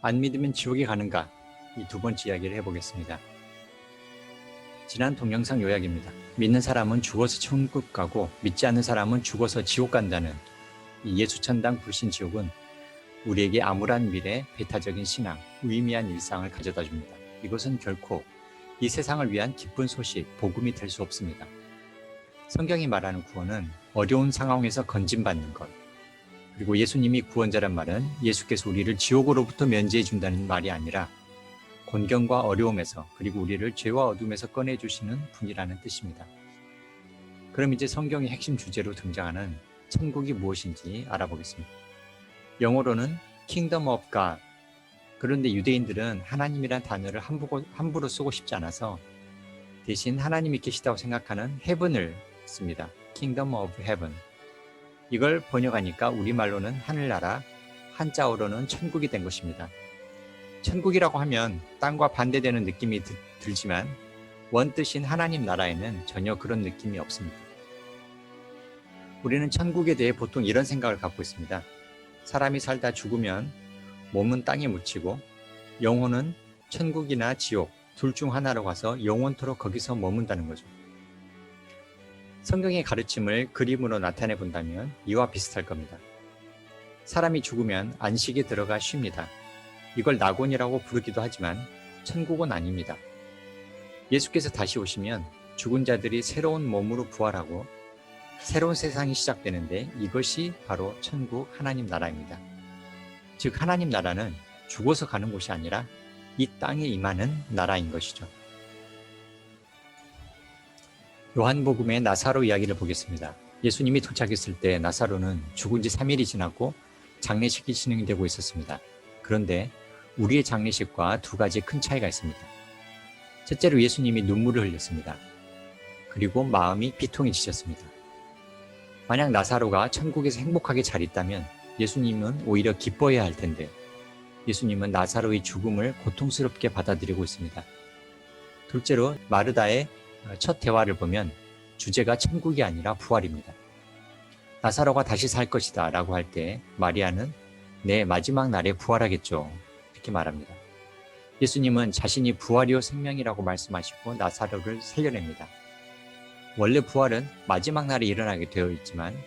안 믿으면 지옥에 가는가? 이 두 번째 이야기를 해보겠습니다. 지난 동영상 요약입니다. 믿는 사람은 죽어서 천국 가고 믿지 않는 사람은 죽어서 지옥 간다는 이 예수천당 불신지옥은 우리에게 암울한 미래, 배타적인 신앙, 의미한 일상을 가져다 줍니다. 이것은 결코 이 세상을 위한 기쁜 소식, 복음이 될 수 없습니다. 성경이 말하는 구원은 어려운 상황에서 건짐받는 것, 그리고 예수님이 구원자란 말은 예수께서 우리를 지옥으로부터 면제해 준다는 말이 아니라 곤경과 어려움에서 그리고 우리를 죄와 어둠에서 꺼내주시는 분이라는 뜻입니다. 그럼 이제 성경의 핵심 주제로 등장하는 천국이 무엇인지 알아보겠습니다. 영어로는 Kingdom of God. 그런데 유대인들은 하나님이란 단어를 함부로 쓰고 싶지 않아서 대신 하나님이 계시다고 생각하는 Heaven을 씁니다. Kingdom of Heaven. 이걸 번역하니까 우리말로는 하늘나라, 한자어로는 천국이 된 것입니다. 천국이라고 하면 땅과 반대되는 느낌이 들지만 원뜻인 하나님 나라에는 전혀 그런 느낌이 없습니다. 우리는 천국에 대해 보통 이런 생각을 갖고 있습니다. 사람이 살다 죽으면 몸은 땅에 묻히고 영혼은 천국이나 지옥 둘 중 하나로 가서 영원토록 거기서 머문다는 거죠. 성경의 가르침을 그림으로 나타내 본다면 이와 비슷할 겁니다. 사람이 죽으면 안식에 들어가 쉽니다. 이걸 낙원이라고 부르기도 하지만 천국은 아닙니다. 예수께서 다시 오시면 죽은 자들이 새로운 몸으로 부활하고 새로운 세상이 시작되는데 이것이 바로 천국 하나님 나라입니다. 즉 하나님 나라는 죽어서 가는 곳이 아니라 이 땅에 임하는 나라인 것이죠. 요한복음의 나사로 이야기를 보겠습니다. 예수님이 도착했을 때 나사로는 죽은 지 3일이 지났고 장례식이 진행되고 있었습니다. 그런데 우리의 장례식과 두 가지 큰 차이가 있습니다. 첫째로 예수님이 눈물을 흘렸습니다. 그리고 마음이 비통해지셨습니다. 만약 나사로가 천국에서 행복하게 잘 있다면 예수님은 오히려 기뻐해야 할 텐데 예수님은 나사로의 죽음을 고통스럽게 받아들이고 있습니다. 둘째로 마르다의 첫 대화를 보면 주제가 천국이 아니라 부활입니다. 나사로가 다시 살 것이다 라고 할 때 마리아는 내 마지막 날에 부활하겠죠. 이렇게 말합니다. 예수님은 자신이 부활이요 생명이라고 말씀하시고 나사로를 살려냅니다. 원래 부활은 마지막 날에 일어나게 되어 있지만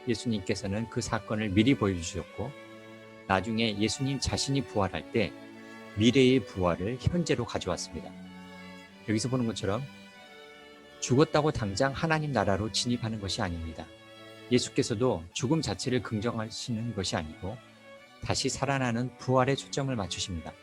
예수님께서는 그 사건을 미리 보여주셨고 나중에 예수님 자신이 부활할 때 미래의 부활을 현재로 가져왔습니다. 여기서 보는 것처럼 죽었다고 당장 하나님 나라로 진입하는 것이 아닙니다. 예수께서도 죽음 자체를 긍정하시는 것이 아니고 다시 살아나는 부활에 초점을 맞추십니다.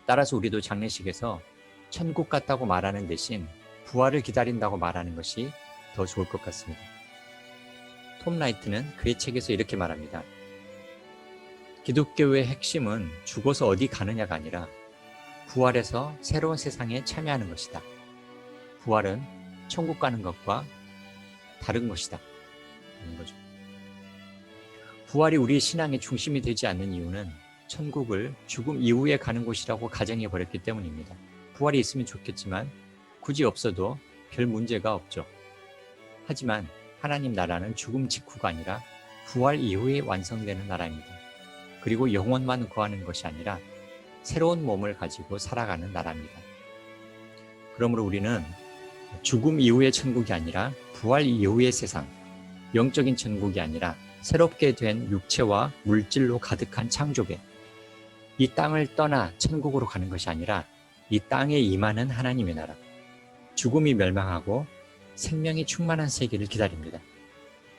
따라서 우리도 장례식에서 천국 갔다고 말하는 대신 부활을 기다린다고 말하는 것이 더 좋을 것 같습니다. 톰 라이트는 그의 책에서 이렇게 말합니다. 기독교의 핵심은 죽어서 어디 가느냐가 아니라 부활해서 새로운 세상에 참여하는 것이다. 부활은 천국 가는 것과 다른 것이다. 하는 거죠. 부활이 우리의 신앙의 중심이 되지 않는 이유는 천국을 죽음 이후에 가는 곳이라고 가정해버렸기 때문입니다. 부활이 있으면 좋겠지만 굳이 없어도 별 문제가 없죠. 하지만 하나님 나라는 죽음 직후가 아니라 부활 이후에 완성되는 나라입니다. 그리고 영원만 거하는 것이 아니라 새로운 몸을 가지고 살아가는 나라입니다. 그러므로 우리는 죽음 이후의 천국이 아니라 부활 이후의 세상, 영적인 천국이 아니라 새롭게 된 육체와 물질로 가득한 창조계, 이 땅을 떠나 천국으로 가는 것이 아니라 이 땅에 임하는 하나님의 나라, 죽음이 멸망하고 생명이 충만한 세계를 기다립니다.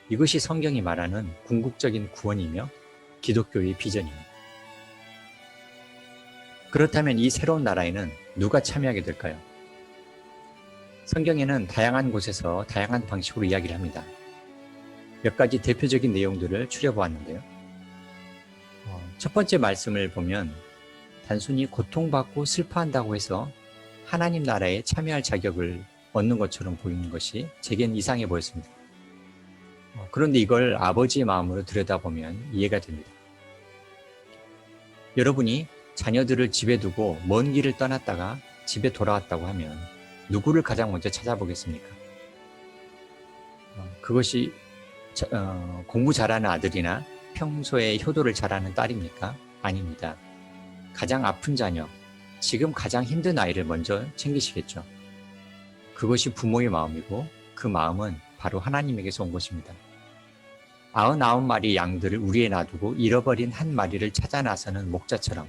이것이 성경이 말하는 궁극적인 구원이며 기독교의 비전입니다. 그렇다면 이 새로운 나라에는 누가 참여하게 될까요? 성경에는 다양한 곳에서 다양한 방식으로 이야기를 합니다. 몇 가지 대표적인 내용들을 추려보았는데요. 첫 번째 말씀을 보면 단순히 고통받고 슬퍼한다고 해서 하나님 나라에 참여할 자격을 얻는 것처럼 보이는 것이 제겐 이상해 보였습니다. 그런데 이걸 아버지의 마음으로 들여다보면 이해가 됩니다. 여러분이 자녀들을 집에 두고 먼 길을 떠났다가 집에 돌아왔다고 하면 누구를 가장 먼저 찾아보겠습니까? 그것이 공부 잘하는 아들이나 평소에 효도를 잘하는 딸입니까? 아닙니다. 가장 아픈 자녀, 지금 가장 힘든 아이를 먼저 챙기시겠죠. 그것이 부모의 마음이고 그 마음은 바로 하나님에게서 온 것입니다. 99마리 양들을 우리에 놔두고 잃어버린 한 마리를 찾아 나서는 목자처럼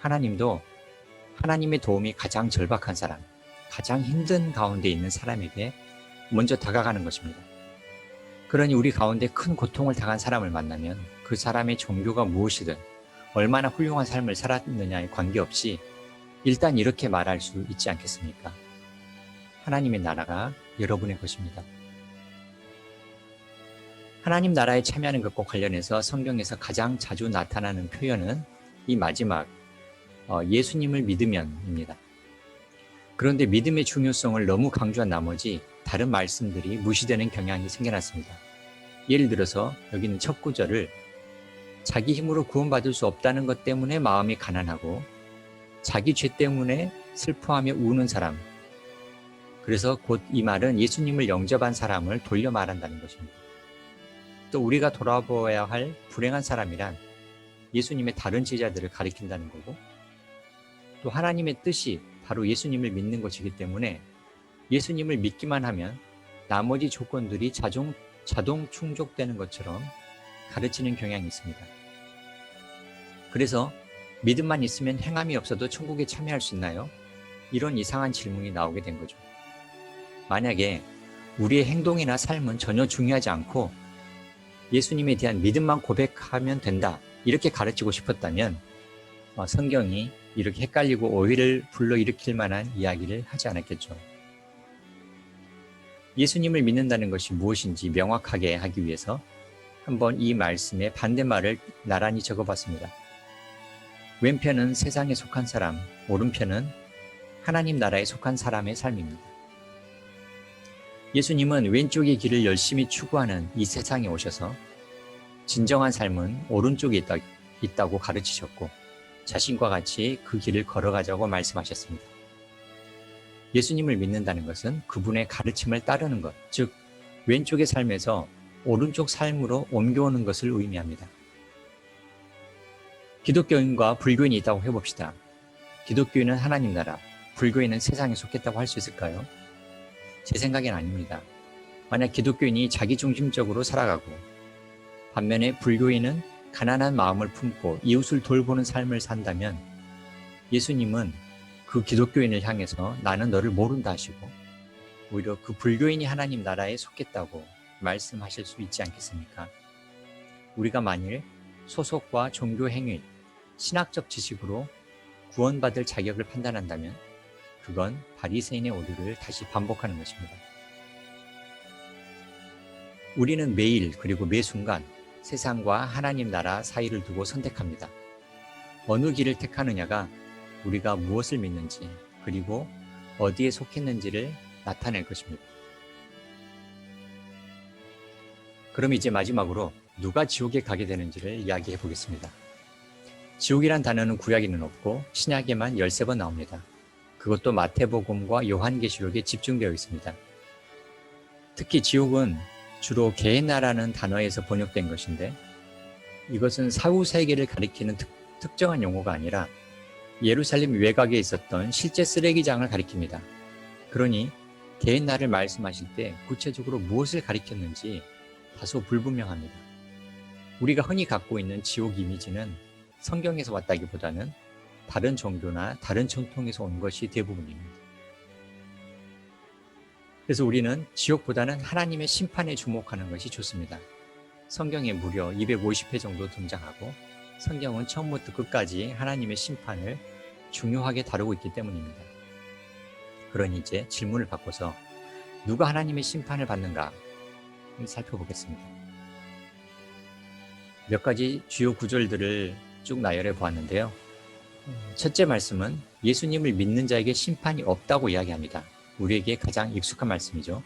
하나님도 하나님의 도움이 가장 절박한 사람, 가장 힘든 가운데 있는 사람에게 먼저 다가가는 것입니다. 그러니 우리 가운데 큰 고통을 당한 사람을 만나면 그 사람의 종교가 무엇이든 얼마나 훌륭한 삶을 살았느냐에 관계없이 일단 이렇게 말할 수 있지 않겠습니까? 하나님의 나라가 여러분의 것입니다. 하나님 나라에 참여하는 것과 관련해서 성경에서 가장 자주 나타나는 표현은 이 마지막 예수님을 믿으면입니다. 그런데 믿음의 중요성을 너무 강조한 나머지 다른 말씀들이 무시되는 경향이 생겨났습니다. 예를 들어서 여기는 첫 구절을 자기 힘으로 구원받을 수 없다는 것 때문에 마음이 가난하고 자기 죄 때문에 슬퍼하며 우는 사람, 그래서 곧 이 말은 예수님을 영접한 사람을 돌려 말한다는 것입니다. 또 우리가 돌아보아야 할 불행한 사람이란 예수님의 다른 제자들을 가리킨다는 거고, 또 하나님의 뜻이 바로 예수님을 믿는 것이기 때문에 예수님을 믿기만 하면 나머지 조건들이 자동 충족되는 것처럼 가르치는 경향이 있습니다. 그래서 믿음만 있으면 행함이 없어도 천국에 참여할 수 있나요? 이런 이상한 질문이 나오게 된 거죠. 만약에 우리의 행동이나 삶은 전혀 중요하지 않고 예수님에 대한 믿음만 고백하면 된다, 이렇게 가르치고 싶었다면 성경이 이렇게 헷갈리고 오해를 불러일으킬 만한 이야기를 하지 않았겠죠. 예수님을 믿는다는 것이 무엇인지 명확하게 하기 위해서 한번 이 말씀의 반대말을 나란히 적어봤습니다. 왼편은 세상에 속한 사람, 오른편은 하나님 나라에 속한 사람의 삶입니다. 예수님은 왼쪽의 길을 열심히 추구하는 이 세상에 오셔서 진정한 삶은 오른쪽에 있다고 가르치셨고 자신과 같이 그 길을 걸어가자고 말씀하셨습니다. 예수님을 믿는다는 것은 그분의 가르침을 따르는 것, 즉 왼쪽의 삶에서 오른쪽 삶으로 옮겨오는 것을 의미합니다. 기독교인과 불교인이 있다고 해봅시다. 기독교인은 하나님 나라, 불교인은 세상에 속했다고 할 수 있을까요? 제 생각엔 아닙니다. 만약 기독교인이 자기중심적으로 살아가고 반면에 불교인은 가난한 마음을 품고 이웃을 돌보는 삶을 산다면 예수님은 그 기독교인을 향해서 나는 너를 모른다 하시고 오히려 그 불교인이 하나님 나라에 속했다고 말씀하실 수 있지 않겠습니까? 우리가 만일 소속과 종교 행위, 신학적 지식으로 구원받을 자격을 판단한다면 그건 바리새인의 오류를 다시 반복하는 것입니다. 우리는 매일 그리고 매 순간 세상과 하나님 나라 사이를 두고 선택합니다. 어느 길을 택하느냐가 우리가 무엇을 믿는지 그리고 어디에 속했는지를 나타낼 것입니다. 그럼 이제 마지막으로 누가 지옥에 가게 되는지를 이야기해 보겠습니다. 지옥이란 단어는 구약에는 없고 신약에만 13번 나옵니다. 그것도 마태복음과 요한계시록에 집중되어 있습니다. 특히 지옥은 주로 게헤나라는 단어에서 번역된 것인데 이것은 사후세계를 가리키는 특정한 용어가 아니라 예루살렘 외곽에 있었던 실제 쓰레기장을 가리킵니다. 그러니 게헤나를 말씀하실 때 구체적으로 무엇을 가리켰는지 다소 불분명합니다. 우리가 흔히 갖고 있는 지옥 이미지는 성경에서 왔다기보다는 다른 종교나 다른 전통에서 온 것이 대부분입니다. 그래서 우리는 지옥보다는 하나님의 심판에 주목하는 것이 좋습니다. 성경에 무려 250회 정도 등장하고 성경은 처음부터 끝까지 하나님의 심판을 중요하게 다루고 있기 때문입니다. 그러니 이제 질문을 바꿔서 누가 하나님의 심판을 받는가 살펴보겠습니다. 몇 가지 주요 구절들을 쭉 나열해 보았는데요. 첫째 말씀은 예수님을 믿는 자에게 심판이 없다고 이야기합니다. 우리에게 가장 익숙한 말씀이죠.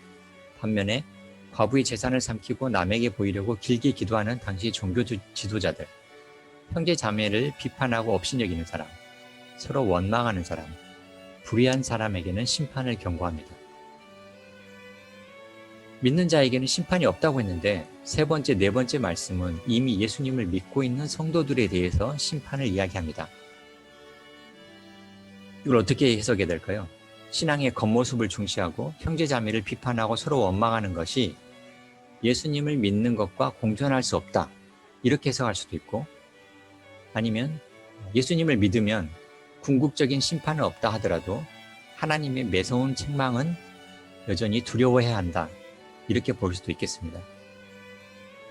반면에 과부의 재산을 삼키고 남에게 보이려고 길게 기도하는 당시 종교 지도자들, 형제 자매를 비판하고 업신여기는 사람, 서로 원망하는 사람, 불의한 사람에게는 심판을 경고합니다. 믿는 자에게는 심판이 없다고 했는데 세 번째, 네 번째 말씀은 이미 예수님을 믿고 있는 성도들에 대해서 심판을 이야기합니다. 이걸 어떻게 해석해야 될까요? 신앙의 겉모습을 중시하고 형제자매를 비판하고 서로 원망하는 것이 예수님을 믿는 것과 공존할 수 없다. 이렇게 해석할 수도 있고, 아니면 예수님을 믿으면 궁극적인 심판은 없다 하더라도 하나님의 매서운 책망은 여전히 두려워해야 한다. 이렇게 볼 수도 있겠습니다.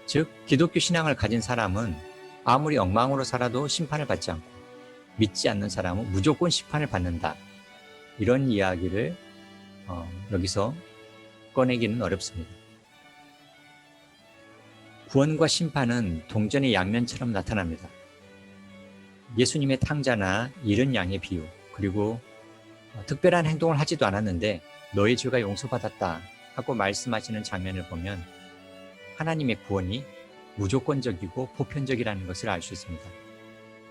즉, 기독교 신앙을 가진 사람은 아무리 엉망으로 살아도 심판을 받지 않고, 믿지 않는 사람은 무조건 심판을 받는다. 이런 이야기를 여기서 꺼내기는 어렵습니다. 구원과 심판은 동전의 양면처럼 나타납니다. 예수님의 탕자나 잃은 양의 비유, 그리고 특별한 행동을 하지도 않았는데 너의 죄가 용서받았다 하고 말씀하시는 장면을 보면 하나님의 구원이 무조건적이고 보편적이라는 것을 알 수 있습니다.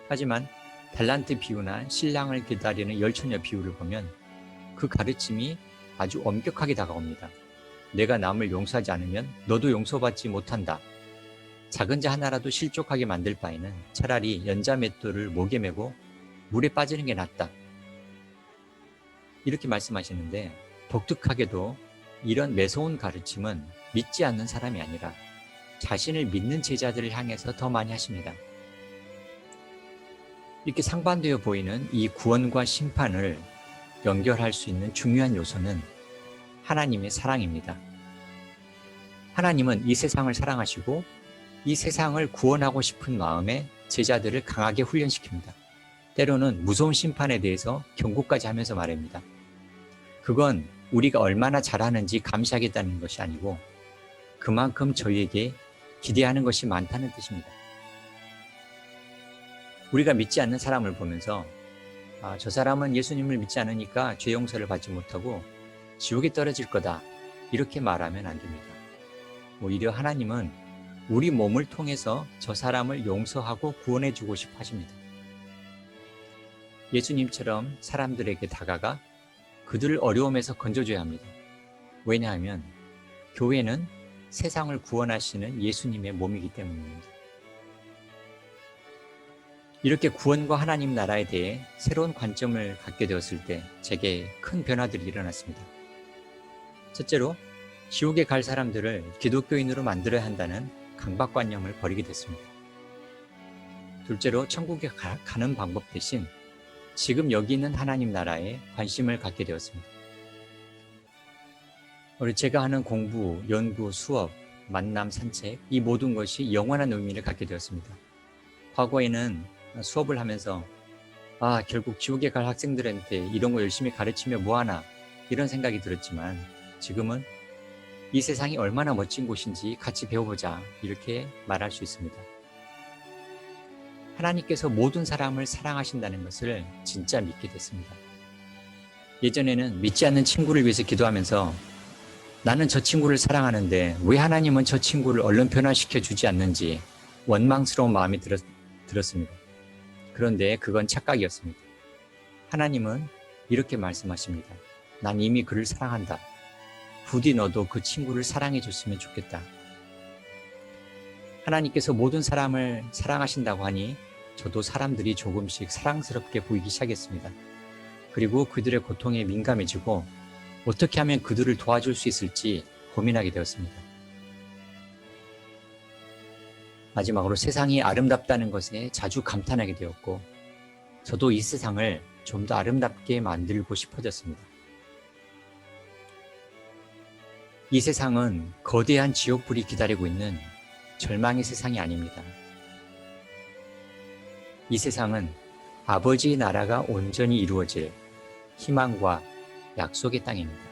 하지만 달란트 비유나 신랑을 기다리는 열처녀 비유를 보면 그 가르침이 아주 엄격하게 다가옵니다. 내가 남을 용서하지 않으면 너도 용서받지 못한다. 작은 자 하나라도 실족하게 만들 바에는 차라리 연자맷돌을 목에 메고 물에 빠지는 게 낫다. 이렇게 말씀하시는데, 독특하게도 이런 매서운 가르침은 믿지 않는 사람이 아니라 자신을 믿는 제자들을 향해서 더 많이 하십니다. 이렇게 상반되어 보이는 이 구원과 심판을 연결할 수 있는 중요한 요소는 하나님의 사랑입니다. 하나님은 이 세상을 사랑하시고 이 세상을 구원하고 싶은 마음에 제자들을 강하게 훈련시킵니다. 때로는 무서운 심판에 대해서 경고까지 하면서 말합니다. 그건 우리가 얼마나 잘하는지 감시하겠다는 것이 아니고 그만큼 저희에게 기대하는 것이 많다는 뜻입니다. 우리가 믿지 않는 사람을 보면서 저 사람은 예수님을 믿지 않으니까 죄 용서를 받지 못하고 지옥에 떨어질 거다, 이렇게 말하면 안 됩니다. 오히려 하나님은 우리 몸을 통해서 저 사람을 용서하고 구원해 주고 싶어 하십니다. 예수님처럼 사람들에게 다가가 그들을 어려움에서 건져줘야 합니다. 왜냐하면 교회는 세상을 구원하시는 예수님의 몸이기 때문입니다. 이렇게 구원과 하나님 나라에 대해 새로운 관점을 갖게 되었을 때 제게 큰 변화들이 일어났습니다. 첫째로, 지옥에 갈 사람들을 기독교인으로 만들어야 한다는 강박관념을 버리게 됐습니다. 둘째로, 천국에 가는 방법 대신 지금 여기 있는 하나님 나라에 관심을 갖게 되었습니다. 우리 제가 하는 공부, 연구, 수업, 만남, 산책, 이 모든 것이 영원한 의미를 갖게 되었습니다. 과거에는 수업을 하면서 결국 지옥에 갈 학생들한테 이런 거 열심히 가르치면 뭐하나, 이런 생각이 들었지만 지금은 이 세상이 얼마나 멋진 곳인지 같이 배워보자, 이렇게 말할 수 있습니다. 하나님께서 모든 사람을 사랑하신다는 것을 진짜 믿게 됐습니다. 예전에는 믿지 않는 친구를 위해서 기도하면서 나는 저 친구를 사랑하는데 왜 하나님은 저 친구를 얼른 변화시켜 주지 않는지 원망스러운 마음이 들었습니다. 그런데 그건 착각이었습니다. 하나님은 이렇게 말씀하십니다. 난 이미 그를 사랑한다. 부디 너도 그 친구를 사랑해 줬으면 좋겠다. 하나님께서 모든 사람을 사랑하신다고 하니 저도 사람들이 조금씩 사랑스럽게 보이기 시작했습니다. 그리고 그들의 고통에 민감해지고 어떻게 하면 그들을 도와줄 수 있을지 고민하게 되었습니다. 마지막으로 세상이 아름답다는 것에 자주 감탄하게 되었고 저도 이 세상을 좀 더 아름답게 만들고 싶어졌습니다. 이 세상은 거대한 지옥불이 기다리고 있는 절망의 세상이 아닙니다. 이 세상은 아버지의 나라가 온전히 이루어질 희망과 약속의 땅입니다.